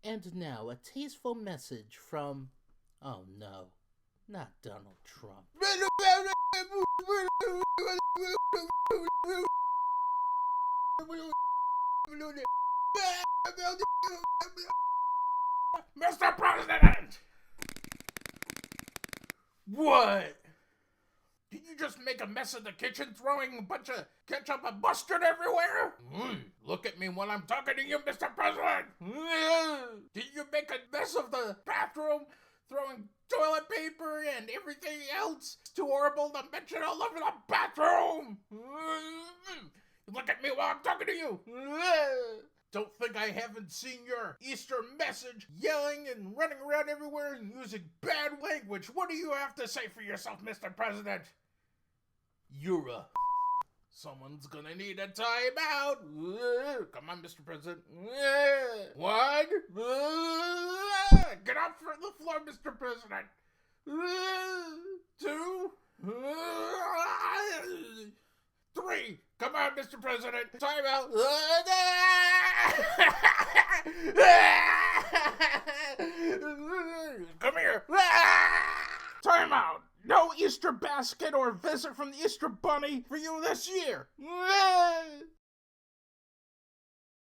And now, a tasteful message from, oh no, not Donald Trump. Mr. President! What? Did you just make a mess of the kitchen, throwing a bunch of ketchup and mustard everywhere? Look at me when I'm talking to you, Mr. President! Did you make a mess of the bathroom, throwing toilet paper and everything else? It's too horrible to mention all over the bathroom! Look at me while I'm talking to you! Don't think I haven't seen your Easter message, yelling and running around everywhere and using bad language. What do you have to say for yourself, Mr. President? You're a... Someone's gonna need a timeout. Come on, Mr. President. One. Get up from the floor, Mr. President. Two. Three. Come on, Mr. President. Timeout. Come here. Timeout. No Easter basket or visit from the Easter Bunny for you this year.